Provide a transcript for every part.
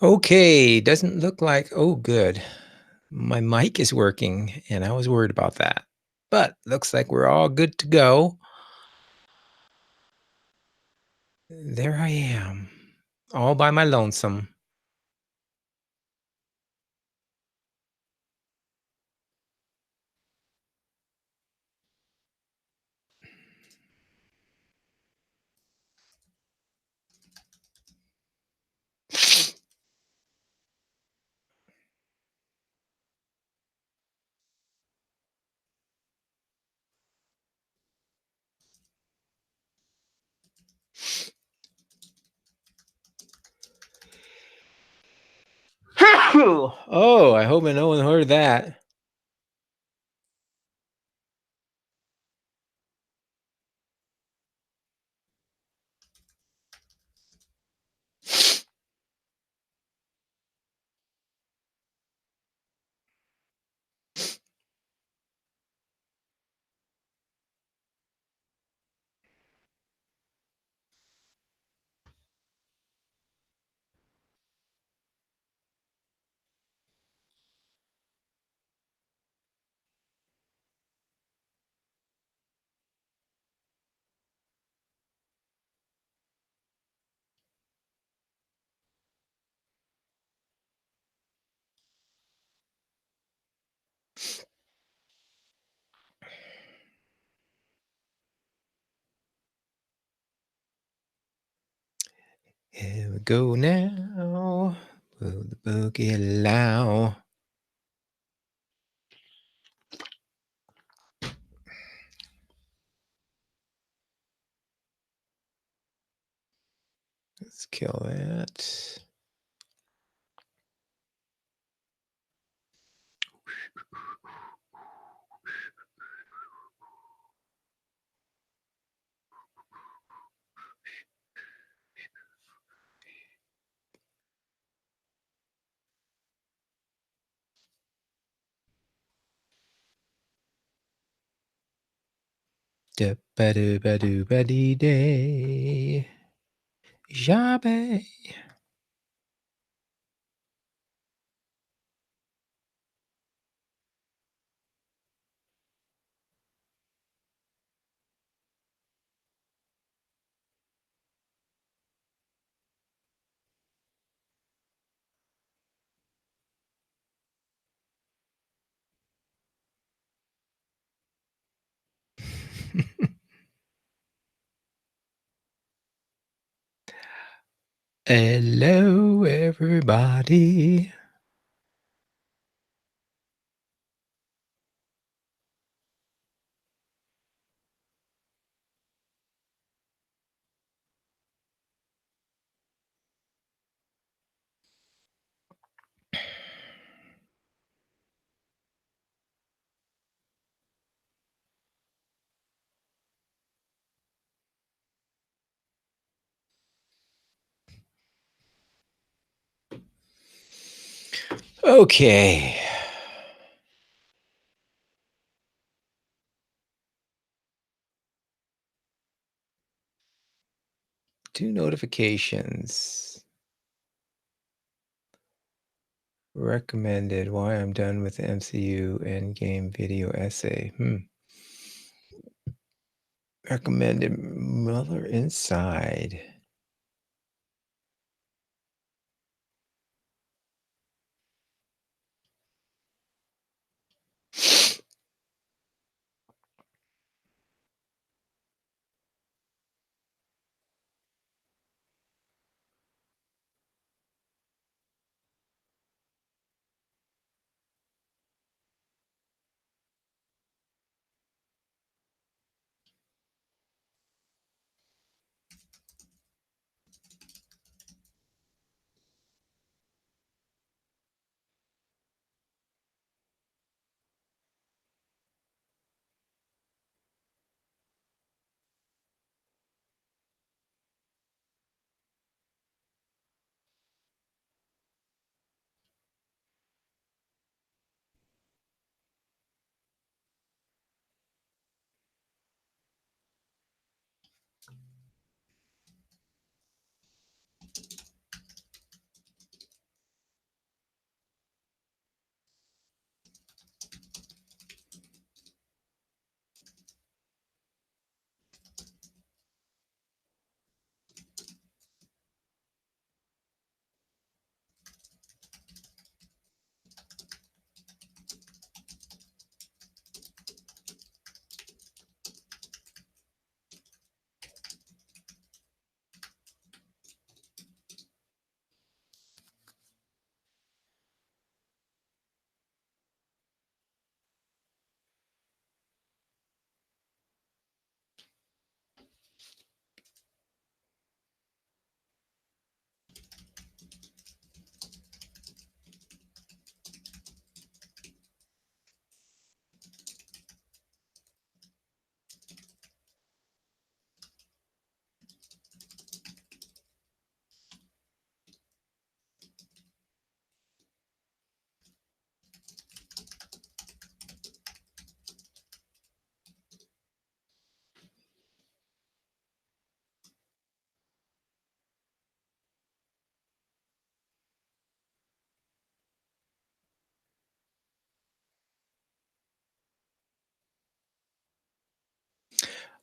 Okay, doesn't look like oh, good. My mic is working, and I was worried about that. But looks like we're all good to go. There I am, all by my lonesome. Oh, I hope no one heard that. Here we go now. Will the boogie allow? Let's kill that. Da ba do ba do ba dee day. Jabe. Hello, everybody. Okay. 2 notifications. Recommended why I'm done with the MCU Endgame video essay. Recommended Mother Inside.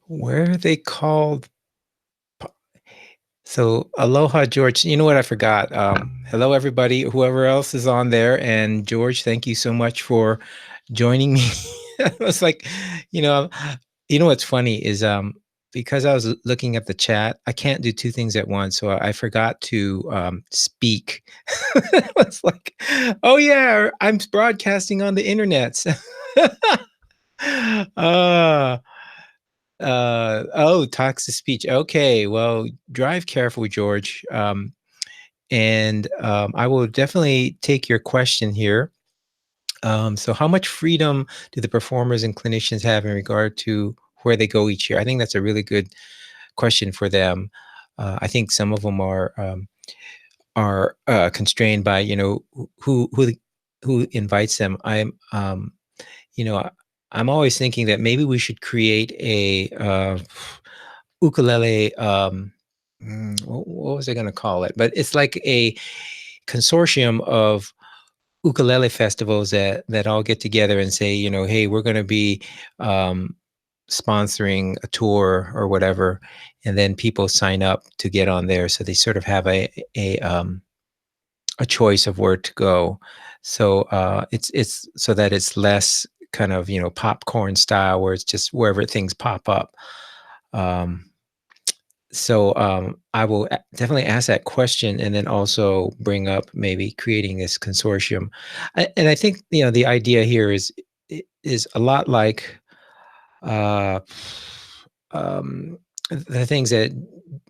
Where are they called? Pa So, aloha, George. You know what? I forgot. Hello, everybody, whoever else is on there, and George, thank you so much for joining me. I was like, you know you know what's funny is, because I was looking at the chat, I can't do 2 things at once, so I forgot to, speak. I was like, "Oh, yeah, I'm broadcasting on the internet." Ah. Oh, text-to-speech. Okay, well, drive careful, George. I will definitely take your question here. So, how much freedom do the performers and clinicians have in regard to where they go each year? I think that's a really good question for them. I think some of them are constrained by who invites them. You know, I- I'm always thinking that maybe we should create a ukulele. What was I going to call it? But it's like a consortium of ukulele festivals that all get together and say, hey, we're going to be um, sponsoring a tour or whatever, and then people sign up to get on there, so they sort of have a choice of where to go. So it's so that it's less kind of popcorn style where it's just wherever things pop up. Um, I will definitely ask that question, and then also bring up maybe creating this consortium. And I think the idea here is a lot like uh, um, the things that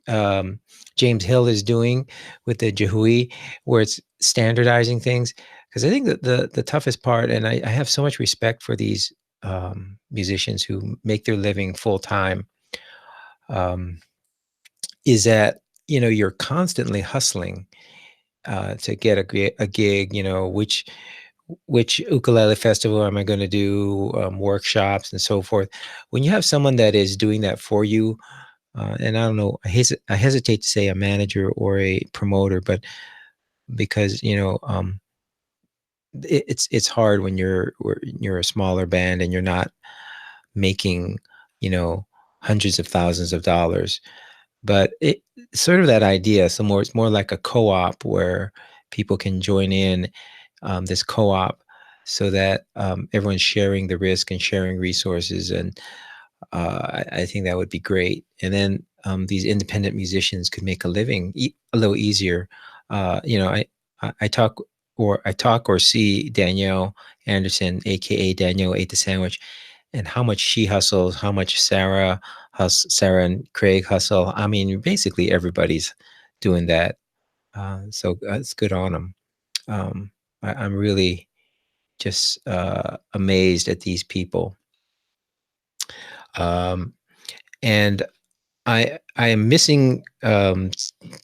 um, James Hill is doing with the Jahui, where it's standardizing things. Because I think that the toughest part, and I have so much respect for these musicians who make their living full time, um, is that you're constantly hustling to get a gig. Which ukulele festival am I going to do? Workshops and so forth. When you have someone that is doing that for you, and I don't know, I hesitate to say a manager or a promoter, but because it's hard when you're a smaller band and you're not making you know hundreds of thousands of dollars. But it sort of that idea, it's more like a co-op where people can join in this co-op, so that everyone's sharing the risk and sharing resources. And I think that would be great. And then these independent musicians could make a living a little easier. I talk or see Danielle Anderson, aka Danielle ate the sandwich, and how much she hustles, how much Sarah and Craig hustle. I mean, basically everybody's doing that. So it's good on them. I'm really just amazed at these people. Um, and I am missing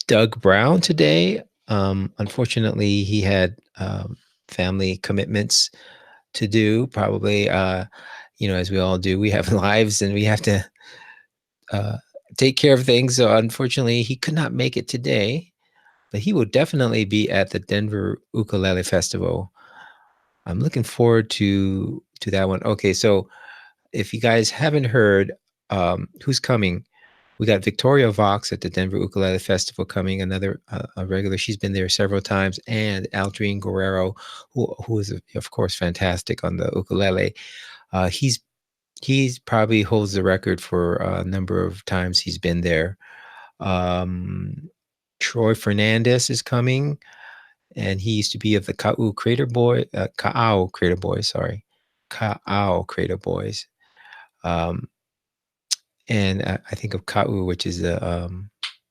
Doug Brown today. Unfortunately, he had family commitments to do. Probably, as we all do, we have lives and we have to uh, take care of things. So unfortunately, he could not make it today, but he will definitely be at the Denver Ukulele Festival. I'm looking forward to that one. Okay, so if you guys haven't heard, who's coming? We got Victoria Vox at the Denver Ukulele Festival coming, another a regular. She's been there several times, and Aldrine Guerrero, who is of course fantastic on the ukulele. He's probably holds the record for a number of times he's been there. Um, Troy Fernandez is coming, and he used to be of the Ka'au Crater Boys, sorry, Ka'au Crater Boys. Um, and I think of Ka'u, which is the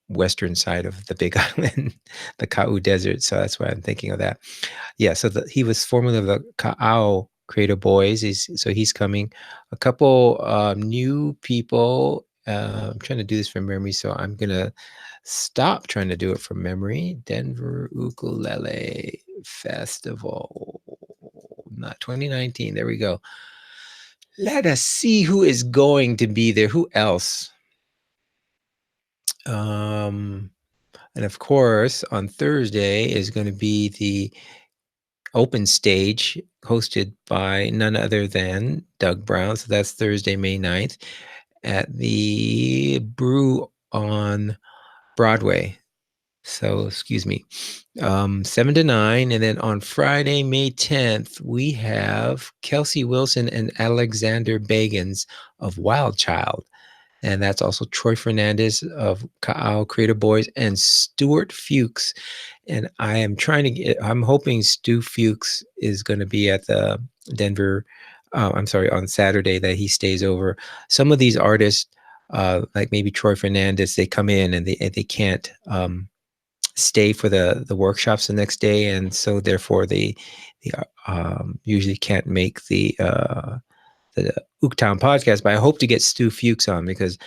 western side of the Big Island, the Ka'u Desert. So that's why I'm thinking of that. Yeah, so he was formerly of the Ka'au Crater Boys. He's coming. A couple new people. I'm trying to do this from memory, so I'm gonna stop trying to do it from memory. Denver Ukulele Festival, not 2019. There we go. Let us see who is going to be there. Who else? Um, and of course, on Thursday is going to be the open stage hosted by none other than Doug Brown. So that's Thursday, May 9th. at the Brew on Broadway. So, excuse me, 7 to 9. And then on Friday, May 10th, we have Kelsey Wilson and Alexander Bagans of Wild Child. And that's also Troy Fernandez of Ka'au Creative Boys and Stuart Fuchs. And I'm hoping Stu Fuchs is going to be at the Denver, I'm sorry, on Saturday, that he stays over. Some of these artists, like maybe Troy Fernandez, they come in and they can't stay for the workshops the next day. And so therefore they usually can't make the Uketown podcast, but I hope to get Stu Fuchs on because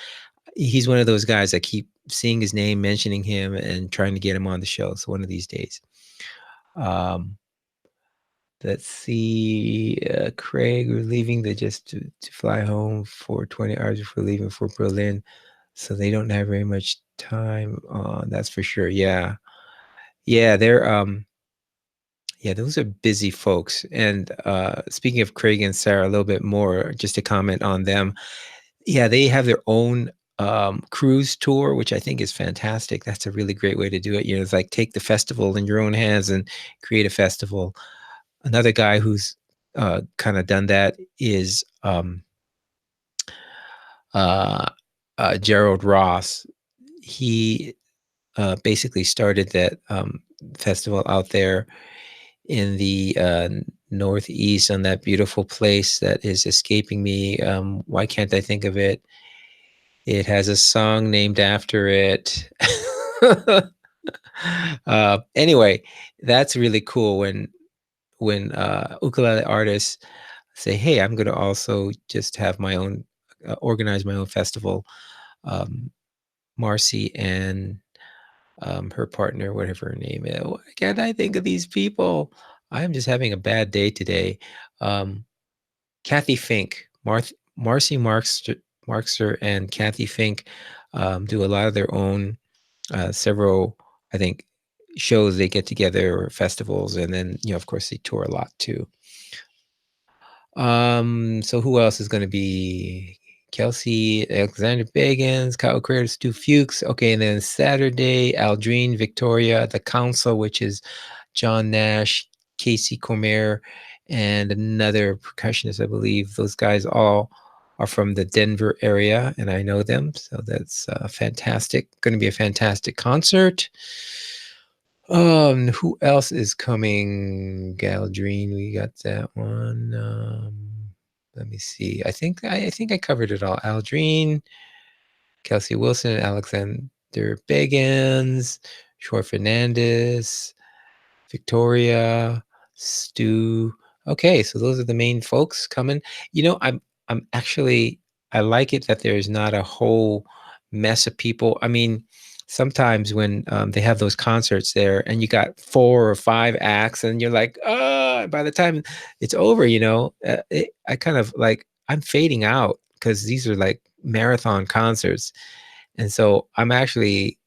he's one of those guys I keep seeing his name, mentioning him, and trying to get him on the show. So one of these days. Um, let's see. Craig, we're leaving just to fly home for 20 hours before leaving for Berlin. So they don't have very much time on, that's for sure. Yeah. Yeah, those are busy folks. And speaking of Craig and Sarah, a little bit more just to comment on them. Yeah, they have their own cruise tour, which I think is fantastic. That's a really great way to do it. It's like take the festival in your own hands and create a festival. Another guy who's kind of done that is Gerald Ross. He basically started that festival out there in the Northeast on that beautiful place that is escaping me. Why can't I think of it? It has a song named after it. Anyway, that's really cool when ukulele artists say, "Hey, I'm going to also just have my own, organize my own festival." Marcy and her partner, whatever her name is. Why can't I think of these people? I'm just having a bad day today. Kathy Fink, Marcy Markster, and Kathy Fink do a lot of their own, several, I think, shows. They get together or festivals, and then of course they tour a lot too. So who else is going to be? Kelsey, Alexander Bagans, Kyle Creator, Stu Fuchs. Okay, and then Saturday, Aldrine, Victoria, The Council, which is John Nash, Casey Comer, and another percussionist, I believe. Those guys all are from the Denver area, and I know them. So that's fantastic. Going to be a fantastic concert. Who else is coming? Galdrine, we got that one. Let me see. I think I covered it all. Aldrine, Kelsey Wilson, Alexander Bagans, Troy Fernandez, Victoria, Stu. Okay, so those are the main folks coming. I'm actually, I like it that there's not a whole mess of people. I mean, sometimes when they have those concerts there and you got 4 or 5 acts and you're like, by the time it's over, I kind of like, I'm fading out because these are like marathon concerts. And so I'm actually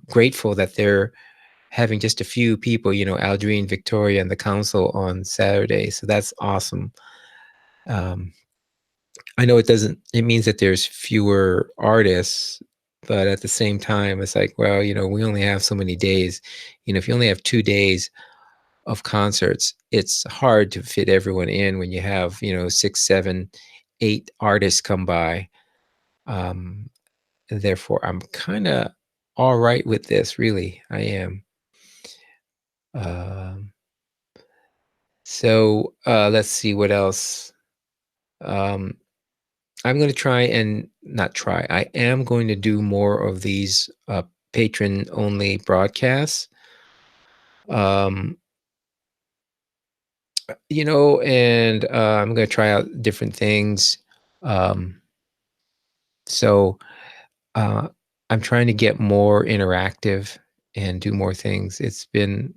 grateful that they're having just a few people, Aldrine, Victoria, and the council on Saturday. So that's awesome. I know it means that there's fewer artists, but at the same time, it's like, well, we only have so many days. If you only have 2 days of concerts, it's hard to fit everyone in when you have, 6, 7, 8 artists come by. And therefore, I'm kind of all right with this, really. I am. Um, So let's see what else. I'm going to try and not try. I am going to do more of these patron only broadcasts. Um, and I'm going to try out different things. So I'm trying to get more interactive and do more things. It's been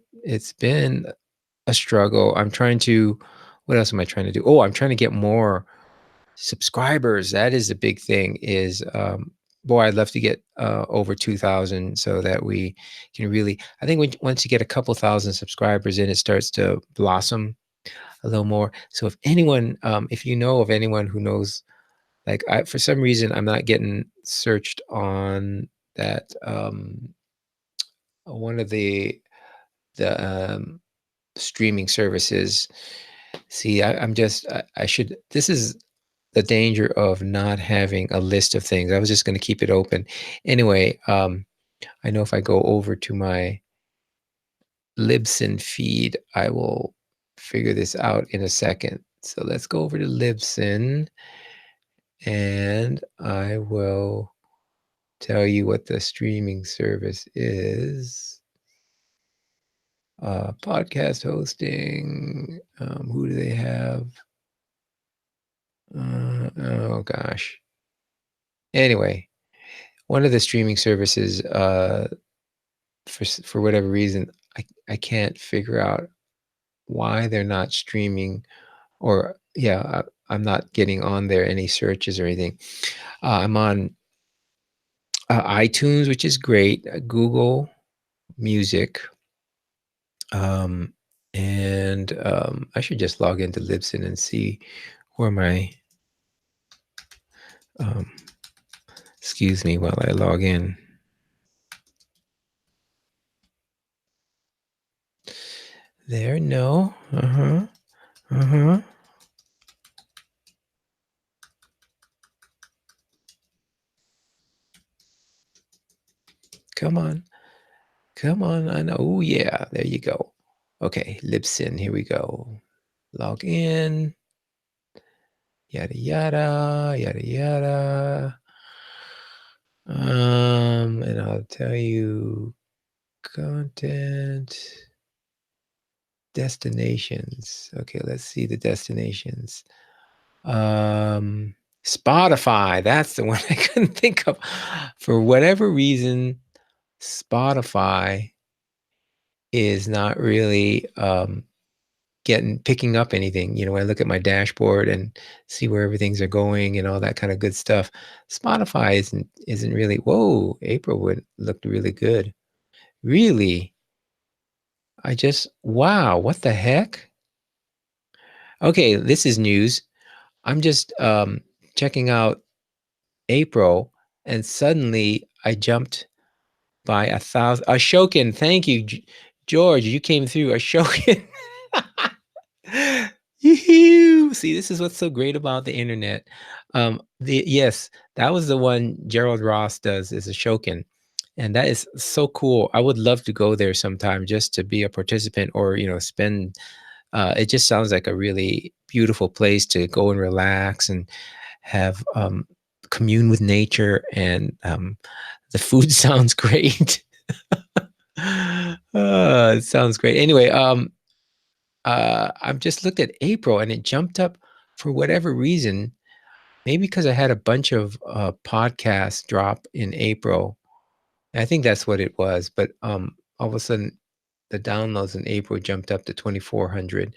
a struggle. What else am I trying to do? Oh, I'm trying to get more subscribers. That is a big thing. Boy, I'd love to get over 2,000 so that we can really, I think once you get a couple thousand subscribers in, it starts to blossom a little more. So if you know of anyone who knows Like, for some reason, I'm not getting searched on that, one of the streaming services. See, I should this is the danger of not having a list of things. I was just gonna keep it open. Anyway, I know if I go over to my Libsyn feed, I will figure this out in a second. So let's go over to Libsyn, and I will tell you what the streaming service is. Podcast hosting. Who do they have? Oh gosh. Anyway, one of the streaming services, for whatever reason, I can't figure out why they're not streaming, or yeah, I'm not getting on there any searches or anything. I'm on iTunes, which is great. Google Music, um, and I should just log into Libsyn and see where my um, excuse me while I log in. There, no. Uh-huh. Uh-huh. Come on. Come on. I know. Oh, yeah. There you go. Okay. Libsyn. Here we go. Log in. Yada, yada. Yada, yada. And I'll tell you content. Destinations. Okay. Let's see the destinations. Spotify. That's the one I couldn't think of. For whatever reason, Spotify is not really picking up anything. I look at my dashboard and see where everything's are going and all that kind of good stuff. Spotify isn't really. Whoa, April would looked really good. Really? Wow, what the heck? Okay, this is news. I'm just checking out April, and suddenly I jumped by 1,000. Ashokan, thank you, George. You came through. Ashokan. Yoo-hoo! See, this is what's so great about the internet. Yes, that was the one Gerald Ross does, is Ashokan, and that is so cool. I would love to go there sometime just to be a participant, or spend. It just sounds like a really beautiful place to go and relax and have commune with nature, and the food sounds great. It sounds great. Anyway, I've just looked at April and it jumped up for whatever reason. Maybe because I had a bunch of podcasts drop in April. I think that's what it was. But all of a sudden, the downloads in April jumped up to 2,400.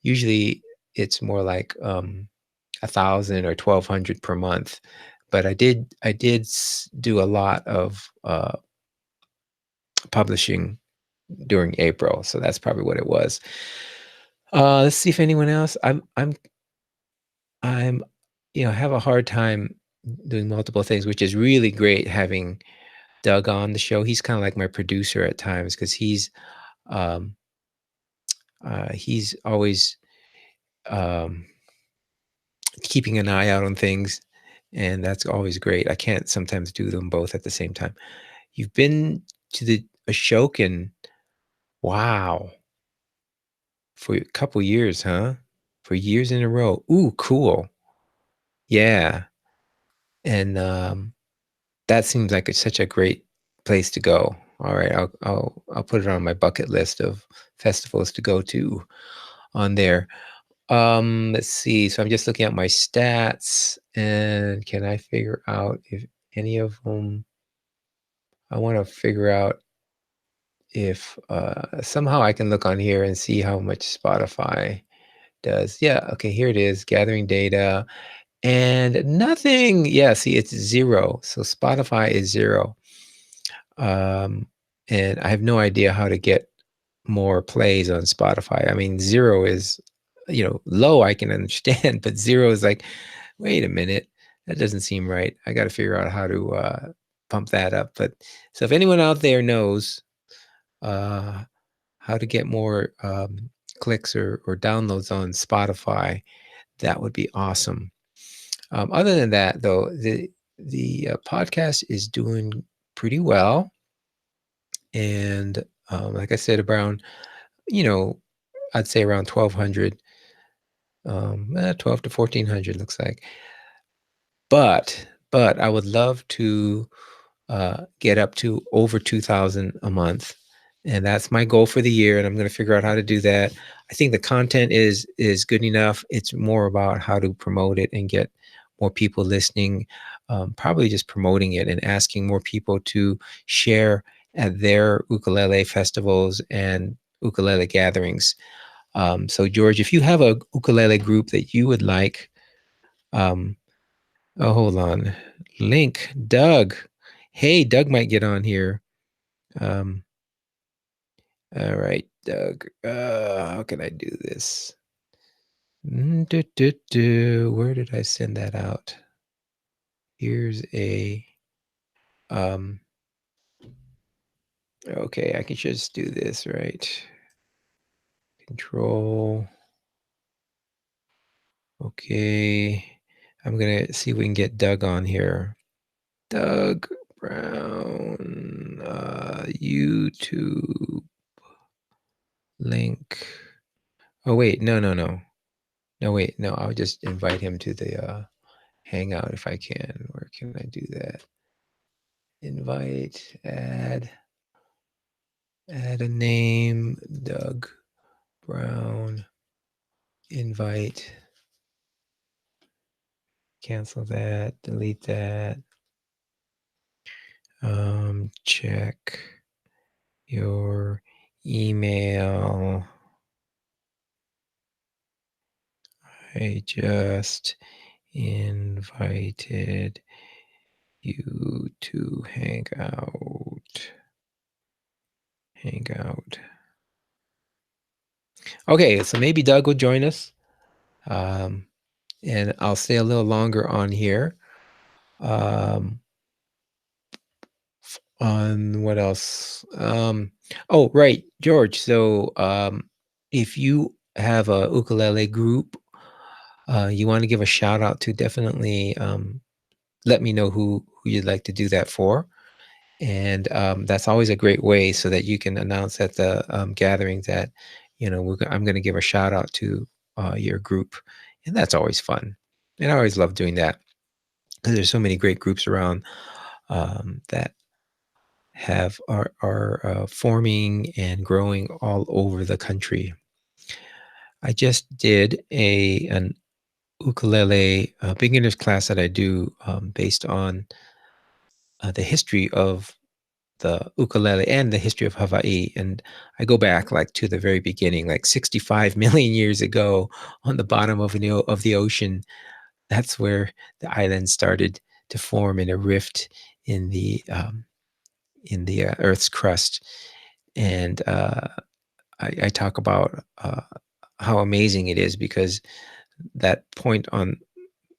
Usually, it's more like 1,000 or 1,200 per month. But I did do a lot of publishing during April, so that's probably what it was. Let's see if anyone else. I'm have a hard time doing multiple things, which is really great having Doug on the show. He's kind of like my producer at times because um, he's always um, keeping an eye out on things, and that's always great. I can't sometimes do them both at the same time. You've been to the Ashokan, wow, for a couple years, huh? For years in a row. Ooh, cool. Yeah, and that seems like it's such a great place to go. All right, I'll put it on my bucket list of festivals to go to on there. Let's see. So I'm just looking at my stats, and can I figure out if any of them? I want to figure out if somehow I can look on here and see how much Spotify does. Yeah, okay, here it is, gathering data, and nothing. Yeah, see, it's 0. So Spotify is 0. Um, and I have no idea how to get more plays on Spotify. I mean, 0 is, low, I can understand, but 0 is like, wait a minute. That doesn't seem right. I got to figure out how to pump that up. But so if anyone out there knows uh, how to get more clicks or downloads on Spotify, that would be awesome. Other than that, though, the podcast is doing pretty well, and like I said, around you know, I'd say around 1,200, 12 to 1,400 looks like. But I would love to get up to over 2,000 a month, and that's my goal for the year. And I'm going to figure out how to do that. I think the content is good enough. It's more about how to promote it and get more people listening. Probably just promoting it and asking more people to share at their ukulele festivals and ukulele gatherings. So George, if you have a ukulele group that you would like, um, oh, hold on. Link, Doug. Hey, Doug might get on here. Um, all right, Doug. How can I do this? Where did I send that out? Here's a okay, I can just do this, right? Control. Okay. I'm gonna see if we can get Doug on here. Doug Brown, YouTube link. Oh wait, no, wait, no. I'll just invite him to the Hangout if I can. Where can I do that? Invite, add a name, Doug Brown. Invite. Cancel that. Delete that. Check your email. I just invited you to hang out. Okay, so maybe Doug will join us. And I'll stay a little longer on here. On what else? Oh, right, George. So if you have a ukulele group you want to give a shout out to, definitely let me know who you'd like to do that for. And that's always a great way so that you can announce at the gathering that, I'm going to give a shout out to your group. And that's always fun. And I always love doing that because there's so many great groups around that are forming and growing all over the country. I just did an ukulele beginner's class that I do based on the history of the ukulele and the history of Hawaii. And I go back like to the very beginning, like 65 million years ago, on the bottom of the ocean. That's where the island started to form in a rift in the Earth's crust. And I talk about how amazing it is because that point on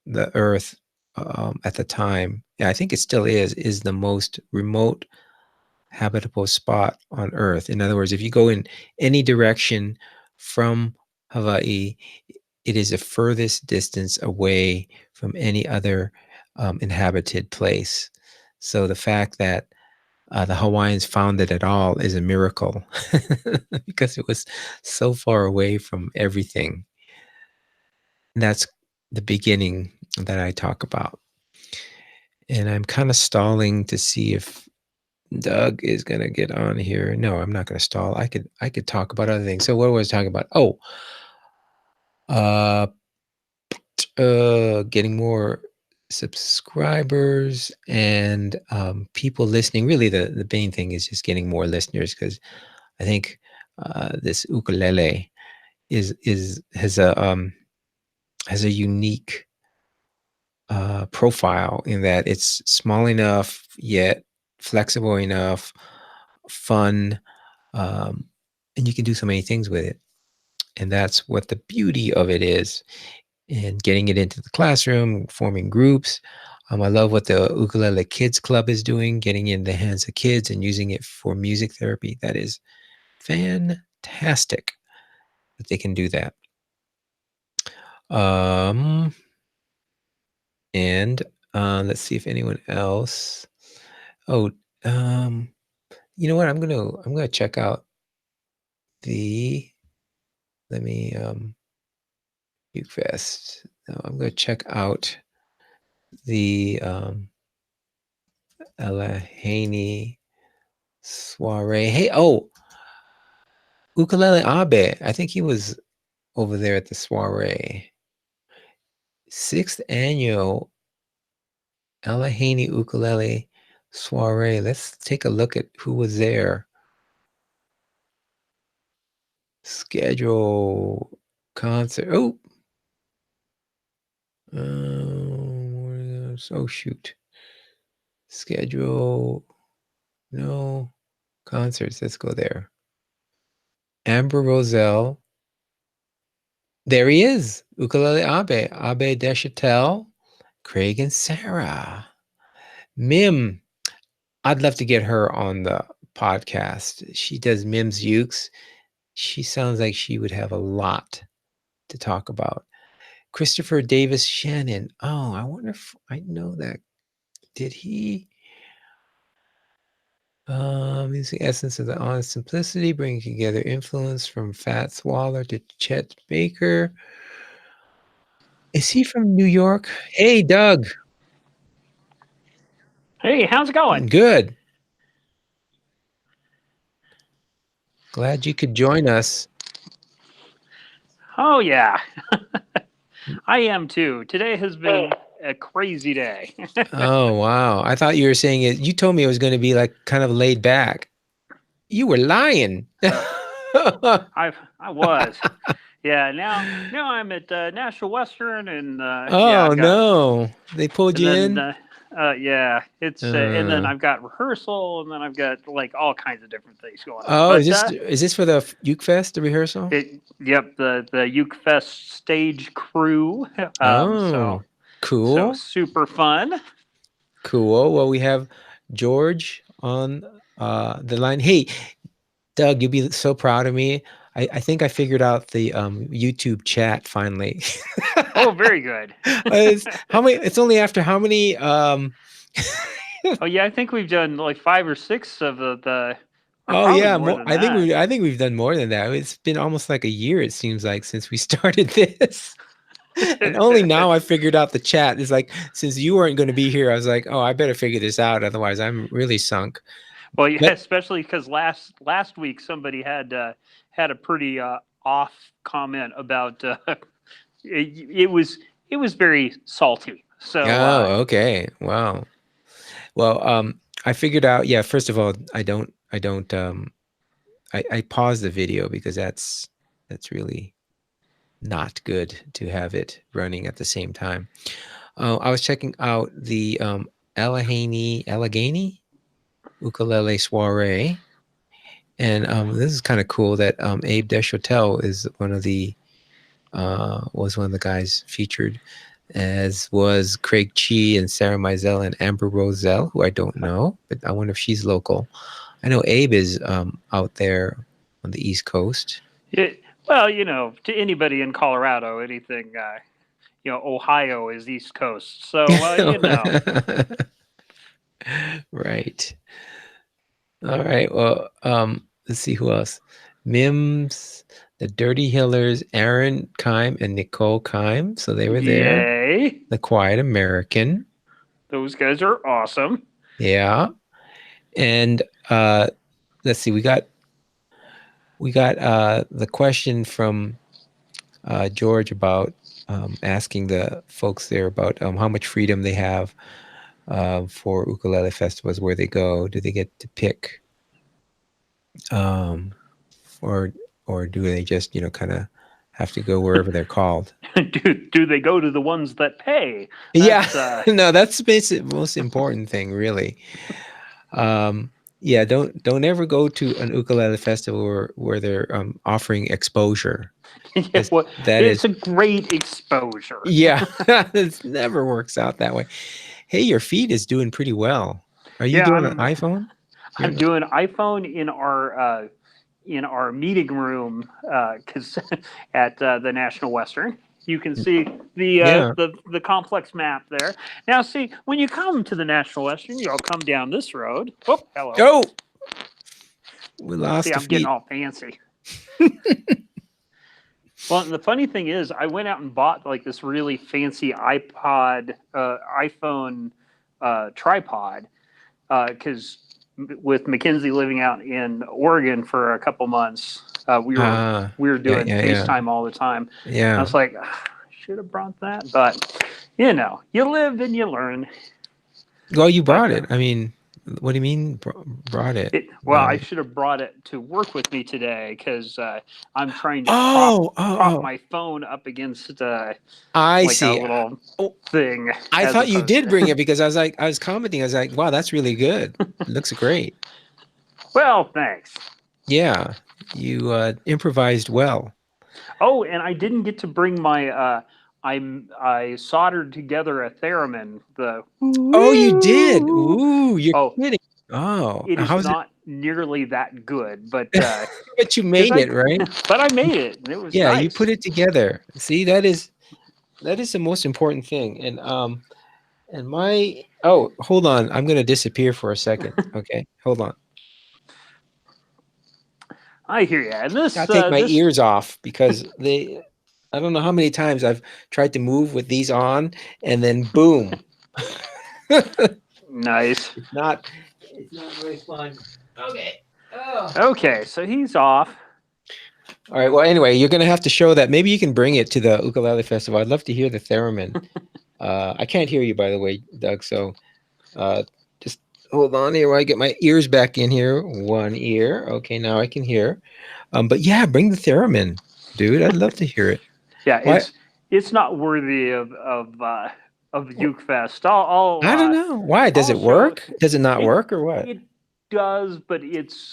the Earth at the time, yeah, I think it still is the most remote habitable spot on Earth. In other words, if you go in any direction from Hawaii, it is the furthest distance away from any other inhabited place. So the fact that the Hawaiians found it at all is a miracle because it was so far away from everything. And that's the beginning that I talk about. And I'm kind of stalling to see if Doug is gonna get on here. No, I'm not gonna stall. I could talk about other things. So what was I talking about? Oh, uh, getting more subscribers and people listening. Really, the main thing is just getting more listeners because I think this ukulele is has a unique profile in that it's small enough yet flexible enough, fun, and you can do so many things with it. And that's what the beauty of it is. and getting it into the classroom, forming groups. I love what the Ukulele Kids Club is doing, getting in the hands of kids and using it for music therapy. That is fantastic that they can do that. Um, and let's see if anyone else. Oh, um, you know what? I'm gonna check out the. Let me UkeFest. No, I'm gonna check out the Allegheny soiree. Hey, oh, Ukulele Abe. I think he was over there at the soiree. 6th annual Allegheny Ukulele soiree. Let's take a look at who was there. Schedule concert. Oh, oh shoot. Schedule. No concerts. Let's go there. Amber Roselle. There he is. Ukulele Abe. Abe Deschatel. Craig and Sarah. Mim. I'd love to get her on the podcast. She does Mim's Ukes. She sounds like she would have a lot to talk about. Christopher Davis Shannon. Oh, I wonder if I know that. Did he? Music essence of the honest simplicity, bringing together influence from Fats Waller to Chet Baker. Is he from New York? Hey, Doug. Hey, how's it going? Good. Glad you could join us. Oh, yeah. I am too. Today has been a crazy day. Oh, wow. I thought you were saying it. You told me it was going to be like kind of laid back. You were lying. I was. Yeah, now I'm at National Western, and yeah, Oh, I've got, no. They pulled and you then in? yeah, it's and then I've got rehearsal, and then I've got like all kinds of different things going on. Oh, But is this for the UkeFest, the rehearsal? yep, the UkeFest stage crew. Oh, So cool. super fun. Cool. Well, we have George on the line. Hey, Doug, you'll be so proud of me. I think I figured out the YouTube chat finally. Oh, very good. How many? It's only after how many? Oh yeah, I think we've done like 5 or 6 of or Oh probably yeah, more more. than that. I think we've done more than that. It's been almost like a year. It seems like since we started this. And only now I figured out the chat. It's like, since you weren't going to be here, I was like, oh, I better figure this out. Otherwise, I'm really sunk. Well, yeah, But especially because last week somebody had a pretty off comment about it was very salty. So oh, okay. Wow. Well, I figured out, yeah, first of all, I paused the video because that's really not good to have it running at the same time. I was checking out the Allegheny Ukulele Soiree. And this is kind of cool that Abe Deshotel is was one of the guys featured, as was Craig Chi and Sarah Mizell and Amber Roselle, who I don't know, but I wonder if she's local. I know Abe is out there on the East Coast. well, to anybody in Colorado, anything Ohio is East Coast. So Right. All right. Well, let's see who else. Mims, the Dirty Hillers, Aaron Kime and Nicole Kime. So they were there. yay, The Quiet American. those guys are awesome. Yeah. And let's see, we got the question from George about asking the folks there about how much freedom they have for ukulele festivals, where they go. Do they get to pick, um, or do they just kind of have to go wherever they're called? do they go to the ones that pay? Yeah, no, that's the most important thing, really. Yeah, don't ever go to an ukulele festival where they're offering exposure. Yeah, Because well, that it's is, a great exposure. yeah, it never works out that way. Hey, your feed is doing pretty well. Are you Yeah, doing an iPhone? I'm You're, doing iPhone in our meeting room because at the National Western. You can see yeah. the complex map there. Now, see when you come to the National Western, you'll come down this road. Oh, hello. Oh, we See, lost the I'm getting feed. all fancy. Well, and the funny thing is, I went out and bought like this really fancy iPhone tripod because with Mackenzie living out in Oregon for a couple months, Ah, we were yeah, doing yeah, yeah, FaceTime all the time. I yeah. was like, I should have brought that, but you live and you learn. Well, you But brought it. I mean, what do you mean brought it? well, I should have brought it to work with me today because I'm trying to Oh, prop oh, oh. my phone up against I like a see. little Oh, thing I as thought you opposed did bring to it because I was commenting. I was like, wow, that's really good. It looks great. well, thanks. Yeah, you improvised well. Oh, and I didn't get to bring my I soldered together a theremin. The Oh, you did. Ooh, you're oh, kidding. Oh, it is how's it? not nearly that good, but But you because made it, right? but I made it and it was Yeah, you nice. put it together. See, that is the most important thing. And my oh, hold on. I'm gonna disappear for a second. Okay, hold on. I hear you. And I'll take my this ears off because they. I don't know how many times I've tried to move with these on, and then boom. nice. It's not. It's not very fun. Okay. Oh. Okay, so he's off. All right. Well, anyway, you're gonna have to show that. Maybe you can bring it to the ukulele festival. I'd love to hear the theremin. I can't hear you, by the way, Doug. So just hold on here while I get my ears back in here. One ear. Okay, now I can hear. But yeah, bring the theremin, dude. I'd love to hear it. Yeah, Why? it's not worthy of UkeFest. I don't know. Why? Does I'll it show work? Does it not it. work or what? It does, but its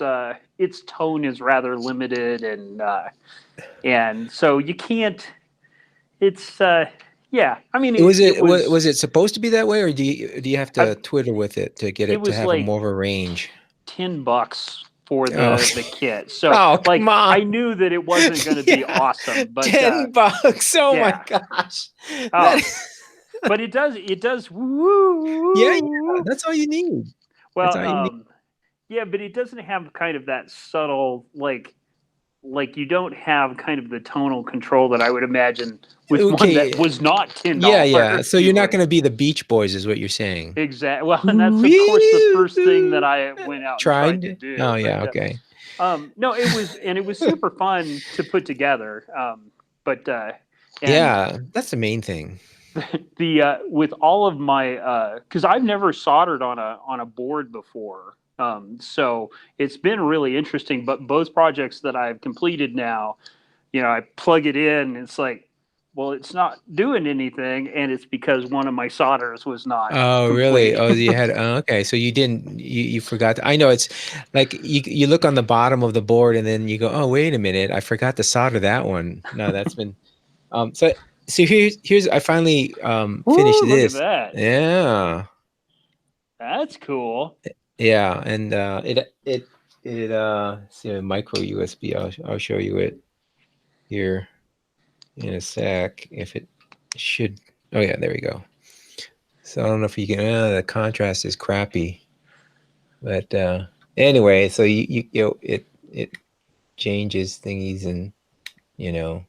tone is rather limited, and so you can't. It's yeah. I mean, Was it supposed to be that way, or do you have I, to twitter with it to get it it to was have a like more of a range? $10 for Oh, the kit. So oh, come like on. I knew that it wasn't going to be Yeah, awesome, but $10. Oh my yeah. gosh. That Oh, is, but it does. yeah, yeah. That's all you need. That's Well, all you need. yeah, but it doesn't have kind of that subtle like you don't have kind of the tonal control that I would imagine with one that Okay. was not ten Yeah, yeah. dollars. So you're You not would going to be the Beach Boys, is what you're saying. exactly well, and that's of course the first thing that Woo! I went out and tried to Tried? Oh do. yeah, But okay. no, it was super fun to put together. But and Yeah, that's the main thing. the with all of my because I've never soldered on a board before. So it's been really interesting. But both projects that I've completed now, I plug it in. And it's like, well, it's not doing anything, and it's because one of my solders was not Oh, really? complete. Oh, you had okay. So you didn't you forgot. I know it's like you look on the bottom of the board and then you go, "Oh, wait a minute. I forgot to solder that one." No, that's been so here's I finally finished Woo! Look at this. that. Yeah. That's cool. Yeah, and it see a micro USB. I'll show you it here in a sec if it should. Oh yeah, there we go. So I don't know if you can. The contrast is crappy, but anyway, so it changes thingies and you know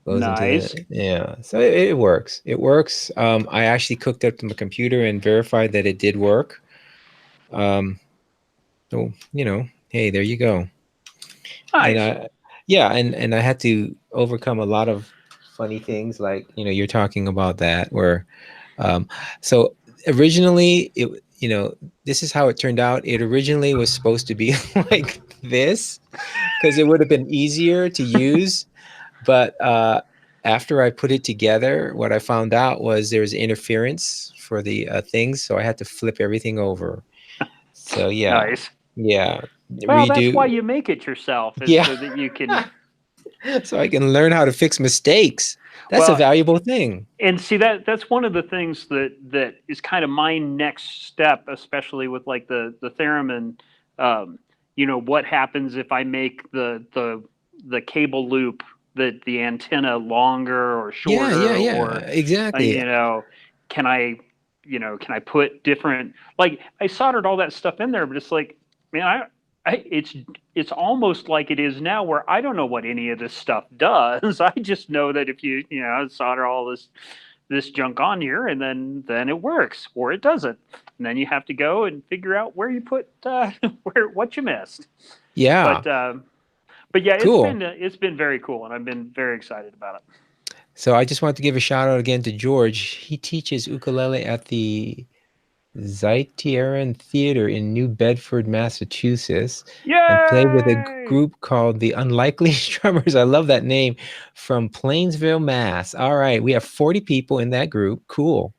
goes into Nice. the yeah. So it works. It works. I actually cooked up to my computer and verified that it did work. Um, so hey, there you go. And Nice. I yeah, and I had to overcome a lot of funny things like you're talking about that where um so originally this is how it turned out. It originally was supposed to be like this because it would have been easier to use, but after I put it together, what I found out was there was interference for the things, so I had to flip everything over. So yeah, Nice. Yeah. Well, that's why Redo. you make it yourself, is Yeah. so that you can. So I can learn how to fix mistakes. That's a Well, valuable thing. and see that's one of the things that is kind of my next step, especially with like the theremin. Um, what happens if I make the cable loop, the antenna longer or Yeah, yeah, shorter, yeah. or Exactly. can I can I put different, like I soldered all that stuff in there, but it's like, man, it's almost like it is now, where I don't know what any of this stuff does. I just know that if you solder all this junk on here, and then it works or it doesn't, and then you have to go and figure out where you put where what you missed. Yeah. But but yeah, Cool. it's been very cool, and I've been very excited about it. So I just want to give a shout out again to George. He teaches ukulele at the Zaitiaran Theater in New Bedford, Massachusetts, and played with a Yay! group called the Unlikely Strummers. I love that name, from Plainsville, Mass. All right, we have 40 people in that group. Cool.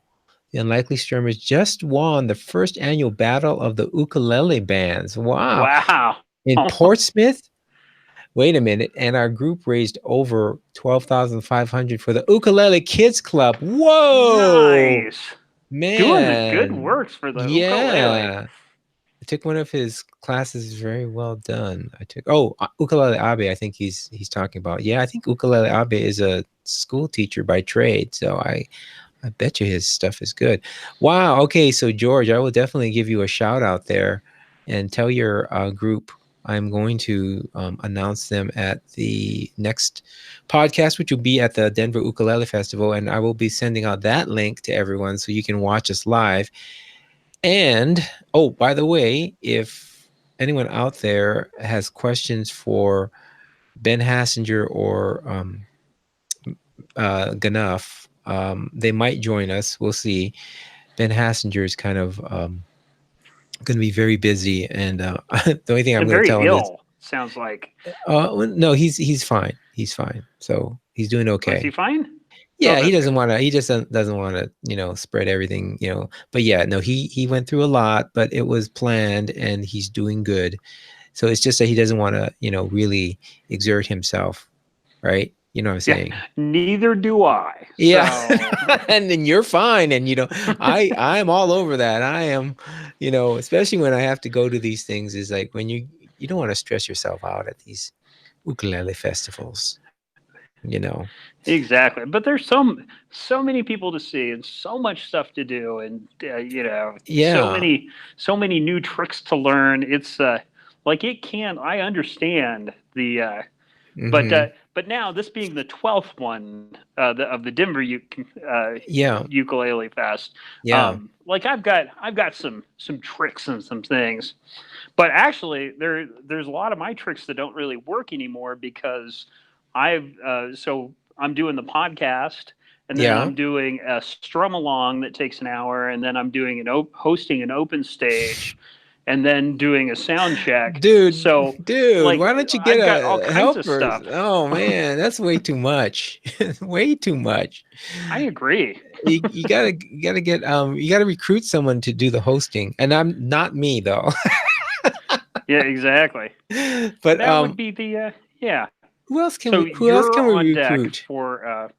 The Unlikely Strummers just won the first annual Battle of the Ukulele Bands. Wow. Wow. In Portsmouth. Wait a minute. And our group raised over 12,500 for the Ukulele Kids Club. Whoa, Nice. Doing the good man. works for the ukulele. Yeah. I took one of his classes. Very well done. I took ukulele abe. I think he's talking about. Yeah, I think ukulele abe is a school teacher by trade. So I bet you his stuff is good. Wow. Okay. So George, I will definitely give you a shout out there and tell your group I'm going to announce them at the next podcast, which will be at the Denver Ukulele Festival, and I will be sending out that link to everyone so you can watch us live. And oh, by the way, if anyone out there has questions for Ben Hassinger or Ganuf, they might join us. We'll see. Ben Hassinger is kind of going to be very busy, and the only thing I'm And going to very tell him is, ill, sounds like. no, he's fine. He's fine. So he's doing Was he okay. fine? Oh, Yeah, he that's doesn't good. want to. He just doesn't want to, spread everything, But yeah, no, he went through a lot, but it was planned, and he's doing good. So it's just that he doesn't want to, really exert himself, right? You know what I'm Yeah, saying? neither do I. Yeah. So, And then you're fine. And I'm all over that. I am, especially when I have to go to these things, is like when you don't want to stress yourself out at these ukulele festivals. exactly. But there's so many people to see, and so much stuff to do, and Yeah. so many new tricks to learn. It's like it can. I understand the Mm-hmm. but now, this being the 12th one, of the Denver Yeah. Ukulele Fest, Yeah. like I've got some tricks and some things, but actually there's a lot of my tricks that don't really work anymore, because so I'm doing the podcast, and then Yeah. I'm doing a strum along that takes an hour, and then I'm doing hosting an open stage, and then doing a sound check. So Dude, like why don't you get I've got all a kinds of helper? stuff. Oh man, that's way too much. Way too much. I agree. You gotta recruit someone to do the hosting. And I'm not me though. Yeah, exactly. But That would be the yeah. So who else you're can we on deck recruit? for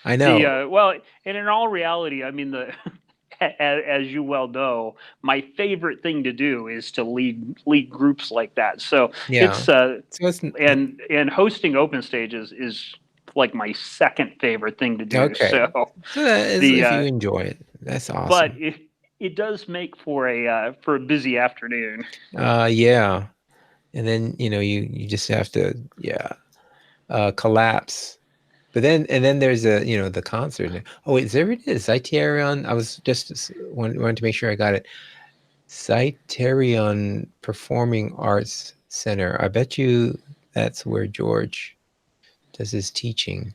I the know. well, and in all reality, I mean, the as you well know, my favorite thing to do is to lead groups like that. So Yeah. it's So it's and hosting open stages is like my second favorite thing to do. okay. So So that is, the if you enjoy it, that's but awesome. it does make for a busy afternoon. Yeah. And then, you just have to, yeah, collapse. But then there's the concert. Oh, wait, there it is. Criterion. I was just wanted to make sure I got it. Criterion Performing Arts Center. I bet you that's where George does his teaching.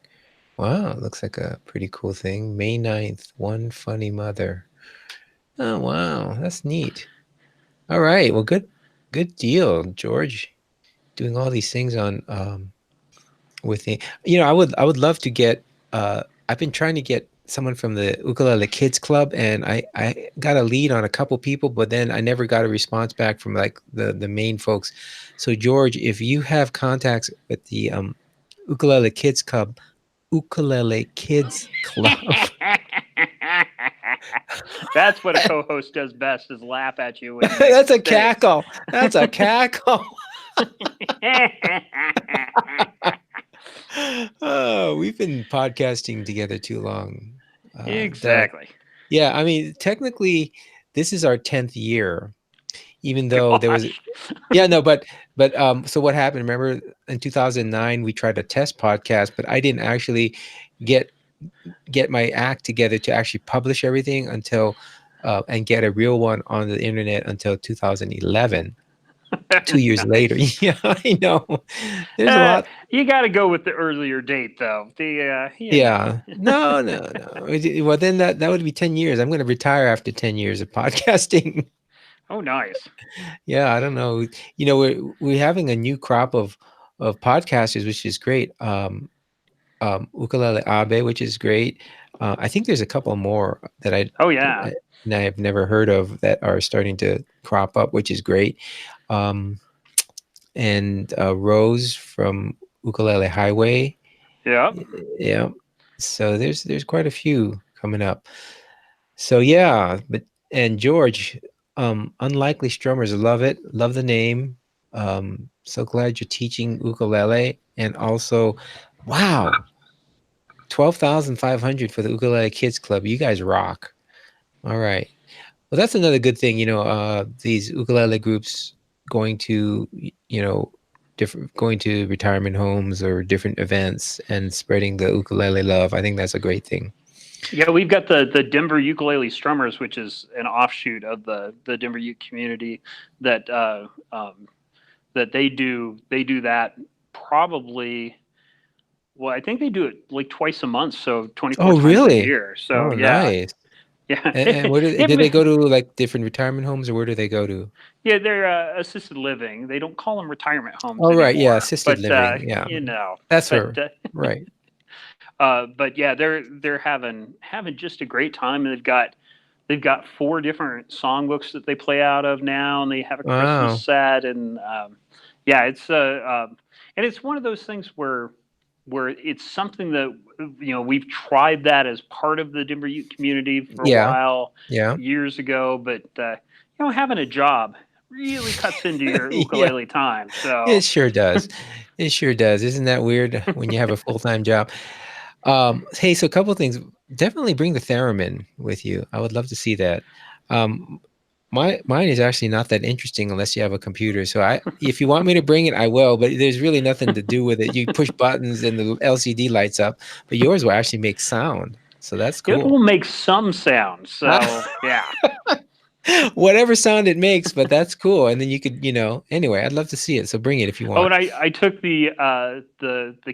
Wow, it looks like a pretty cool thing. May 9th, One Funny Mother. Oh, wow, that's neat. All right, well, good deal, George. Doing all these things on with the, I would love to get I've been trying to get someone from the Ukulele Kids Club, and I got a lead on a couple people, but then I never got a response back from like the main folks. So George, if you have contacts with the Ukulele Kids Club, Ukulele Kids Club. That's what a co-host does best, is laugh at you when you make That's a mistakes. cackle. That's a cackle. Oh, we've been podcasting together too long, Doug. Exactly. Yeah, I mean, technically, this is our 10th year, even though there was, Gosh. yeah, no, so what happened? Remember in 2009, we tried a test podcast, but I didn't actually get get my act together to actually publish everything until, and get a real one on the internet until 2011. 2 years later. Nice. Yeah, I know. There's a lot. You got to go with the earlier date, though. Yeah. No, no, no. Well, then that would be 10 years. I'm going to retire after 10 years of podcasting. Oh, nice. Yeah, I don't know. We're having a new crop of podcasters, which is great. Ukulele Abe, which is great. I think there's a couple more Oh, yeah. that I have never heard of that are starting to crop up, which is great. Um, and Rose from Ukulele Highway. Yep. Yeah. So there's quite a few coming up. So yeah, and George, Unlikely Strummers, love it. Love the name. So glad you're teaching ukulele, and also, wow, 12,500 for the Ukulele Kids Club. You guys rock. All right. Well, that's another good thing, these ukulele groups going to, different going to retirement homes or different events and spreading the ukulele love. I think that's a great thing. Yeah, we've got the Denver Ukulele Strummers, which is an offshoot of the Denver Uke community that that they do that probably. Well, I think they do it like twice a month, so 24 Oh, times a really? year. So Oh, yeah, nice. yeah, And where do they go to, like different retirement homes, or where do they go to? yeah. They're assisted living. They don't call them retirement homes Oh, right. Yeah. anymore, Assisted but living. Yeah. That's but her. Right. but yeah, they're having just a great time, and they've got four different songbooks that they play out of now, and they have a Christmas Wow. set, and yeah, and it's one of those things where it's something that we've tried that as part of the Denver Ute community for a Yeah. while Yeah. years ago, but having a job really cuts into your Yeah. ukulele time. It So sure does. It sure does. Isn't that weird when you have a full-time job? Hey, so a couple of things. Definitely bring the theremin with you. I would love to see that. Um, mine is actually not that interesting unless you have a computer. So if you want me to bring it, I will. But there's really nothing to do with it. You push buttons and the LCD lights up. But yours will actually make sound. So that's it cool. will make some sound. So yeah. Whatever sound it makes, but that's cool. And then you could, anyway, I'd love to see it. So bring it if you Oh, want. and I took the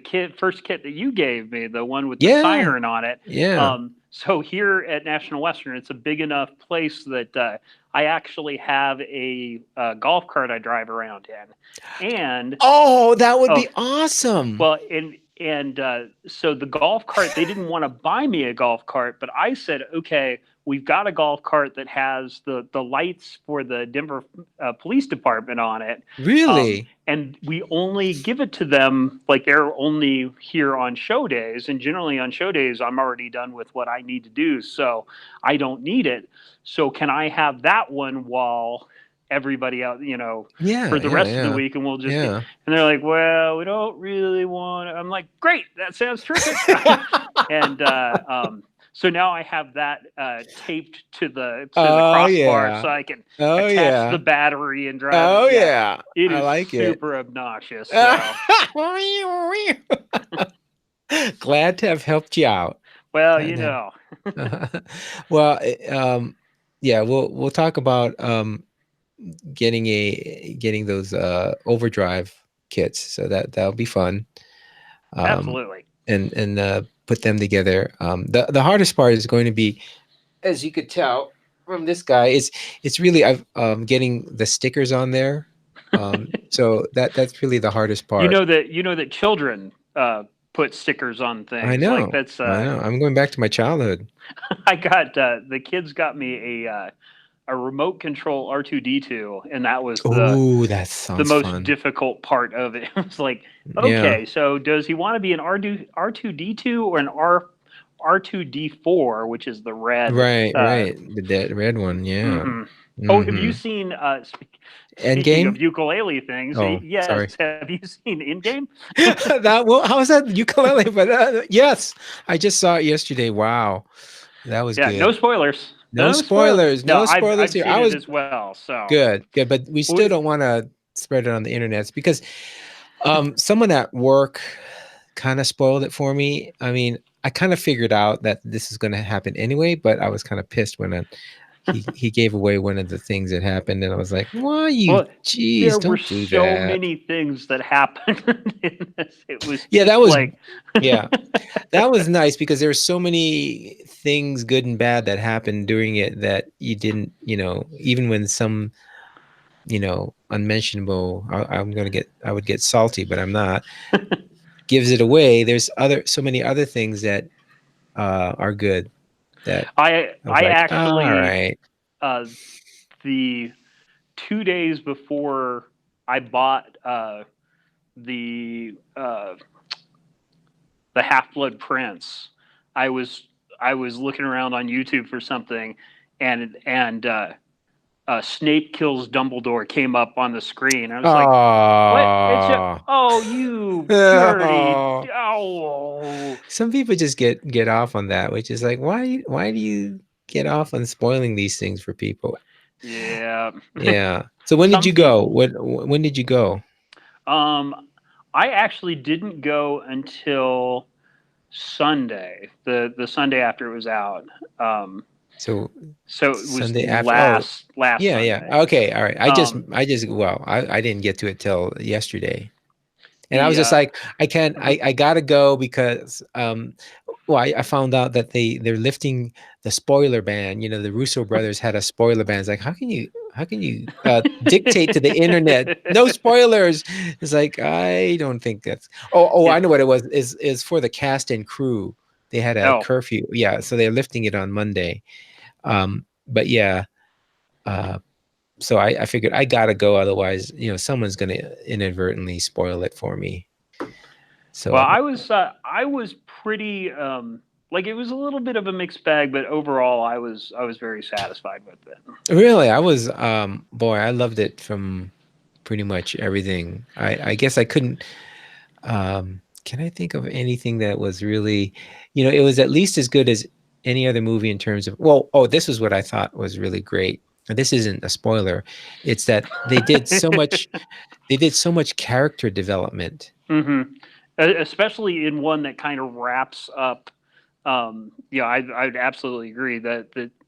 kit first kit that you gave me, the one with the Yeah. siren on it. Yeah. So here at National Western, it's a big enough place that I actually have a golf cart I drive around in, and Oh, that would oh be awesome. well, and so the golf cart, they didn't want to buy me a golf cart, but I said, okay, we've got a golf cart that has the lights for the Denver Police Department on it, Really? and we only give it to them like they're only here on show days, and generally on show days I'm already done with what I need to do, so I don't need it. So can I have that one while everybody out, Yeah, for the yeah, rest of the yeah. week, and we'll just get. Yeah. And they're like, well, we don't really want it. I'm like, great, that sounds terrific. And so now I have that taped to the Oh, crossbar, yeah. so I can Oh, attach the yeah. battery and drive it. Oh, Yeah, yeah. it I is like it. super obnoxious. So, Glad to have helped you out. well, Glad to well, yeah, we'll talk about getting those overdrive kits. So that'll be fun. Um, absolutely. and put them together. The hardest part is going to be, as you could tell from this guy, it's really I've getting the stickers on there. So that's really the hardest You part. know that children put stickers on I things. Like know. that's I know. I'm going back to my childhood. I got the kids got me a remote control R2D2, and that was Oh, that the sounds most fun. difficult part of it. It was like, Yeah. okay, so does he want to be an R2D2 or an R2D4, which is the red? Right, right. The dead red one. Yeah. Mm-hmm. Oh, have you Mm-hmm. seen? Speaking of Endgame? ukulele things, Oh, yes. sorry. Have you seen Endgame? That well, how was that ukulele? But yes, I just saw it yesterday. Wow, that was Yeah, no good. spoilers. No No spoilers. spoilers. No, No I've spoilers I've here. seen I it was as well. So, good, good, but we still don't want to spread it on the internet because someone at work kind of spoiled it for me. I mean, I kind of figured out that this is going to happen anyway, but I was kind of pissed when he gave away one of the things that happened, and I was like, "Why you? well, Geez, there were don't do so that." many things that happened in this. It was Yeah, that just was like, yeah, that was nice because there were so many things, good and bad, that happened during it that you didn't, even when some, unmentionable, I would get salty, but I'm not, gives it away. There's so many other things that are good that I was I like, all actually right. uh, the 2 days before I bought the uh, the Half Blood Prince, I was I was looking around on YouTube for something, and Snape kills Dumbledore came up on the screen. I was like, "What? It's a Oh, oh you dirty oh. oh Some people just get off on that, which is like, why do you get off on spoiling these things for people? yeah." Yeah. So when did Some you go? people. When did you go? Um, I actually didn't go until Sunday, the Sunday after it was out. Um, So so it was Sunday after. Oh, last yeah, yeah. Sunday. Okay, all right. Um, Well, I didn't get to it till yesterday. And I was the just like, I can't, mhm. I gotta go because, well, I found out that they're lifting the spoiler ban. The Russo brothers had a spoiler ban. It's like, how can you dictate to the internet, no spoilers? It's like, I don't think that's, oh, I it know what it was, is for the cast and crew. They had a oh curfew. Yeah. So they're lifting it on Monday. But yeah, uh, so I figured I gotta go. Otherwise, someone's going to inadvertently spoil it for me. well, So I was pretty like it was a little bit of a mixed bag, but overall I was very satisfied with it. really, I was, boy, I loved it from pretty much everything. I guess I couldn't, can I think of anything that was really, it was at least as good as any other movie in terms of, well, oh, this is what I thought was really great. And this isn't a spoiler. It's that they did so much character development. hmm Especially in one that kind of wraps up. Yeah, I'd absolutely agree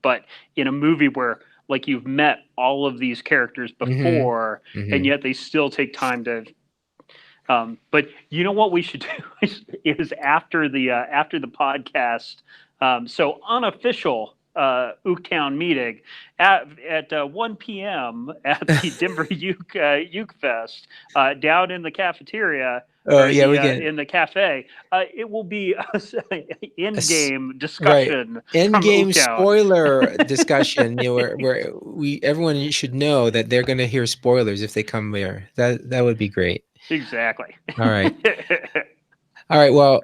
but in a movie where like you've met all of these characters Hmm. before, and Hmm. yet they still take time to. But you know what we should do is after the podcast. So unofficial Uketown meeting at 1 p.m. at the Denver Uke Fest down in the cafeteria Oh or yeah, we can. in the cafe. It will be in s- game Right. discussion End from game Uketown. spoiler discussion, where everyone should know that they're gonna hear spoilers if they come there. That would be great. Exactly. All right. All right. Well,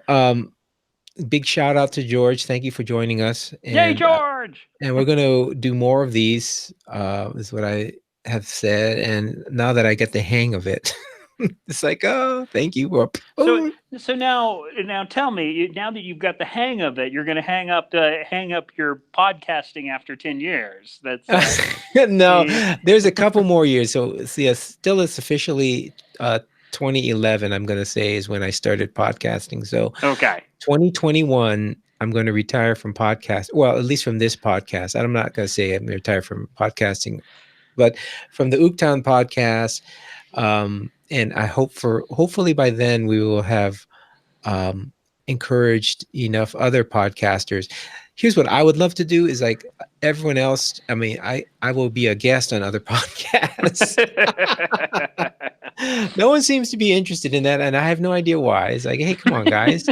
big shout out to George. Thank you for joining us. Yay, And George! we're gonna do more of these, is what I have said. And now that I get the hang of it, it's like, oh, thank you. Whoop. So Oh. so now tell me, now that you've got the hang of it, you're going to hang up your podcasting after 10 years. That's No, eh, there's a couple more years. So see, still it's officially 2011, I'm gonna say, is when I started podcasting. So okay. 2021, I'm going to retire from podcast. Well, at least from this podcast. I'm not going to say I'm going to retire from podcasting, but from the Ooktown podcast. And I hopefully by then we will have um, encouraged enough other podcasters. Here's what I would love to do is like everyone else. I mean, I will be a guest on other podcasts. No one seems to be interested in that, and I have no idea why. It's like, hey, come on, guys.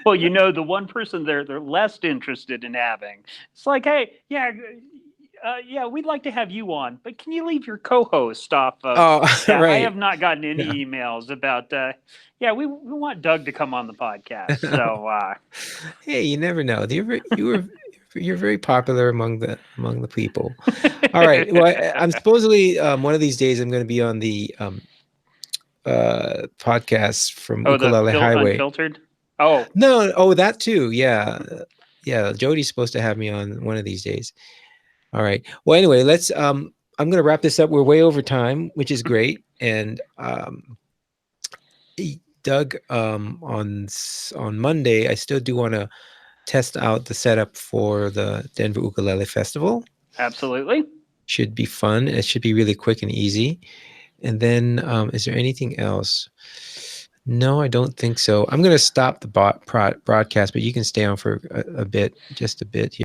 Well, the one person they're less interested in having. It's like, hey, yeah, yeah, we'd like to have you on, but can you leave your co-host off of? Oh, Yeah, I right. have not gotten Yeah. any emails about. Yeah, we want Doug to come on the podcast. So Hey, you never know. You're very popular among the people. All right. Well, I'm supposedly one of these days I'm going to be on the podcast from oh, the Ukulele Highway. unfiltered. Oh, No, oh, that too. Yeah. Yeah, Jody's supposed to have me on one of these days. All right. Well, anyway, let's I'm going to wrap this up. We're way over time, which is great. And Doug, on Monday, I still do want to test out the setup for the Denver Ukulele Festival. absolutely. Should be fun. It should be really quick and easy. And then, is there anything else? No, I don't think so. I'm going to stop the broadcast, but you can stay on for a bit, just a bit here.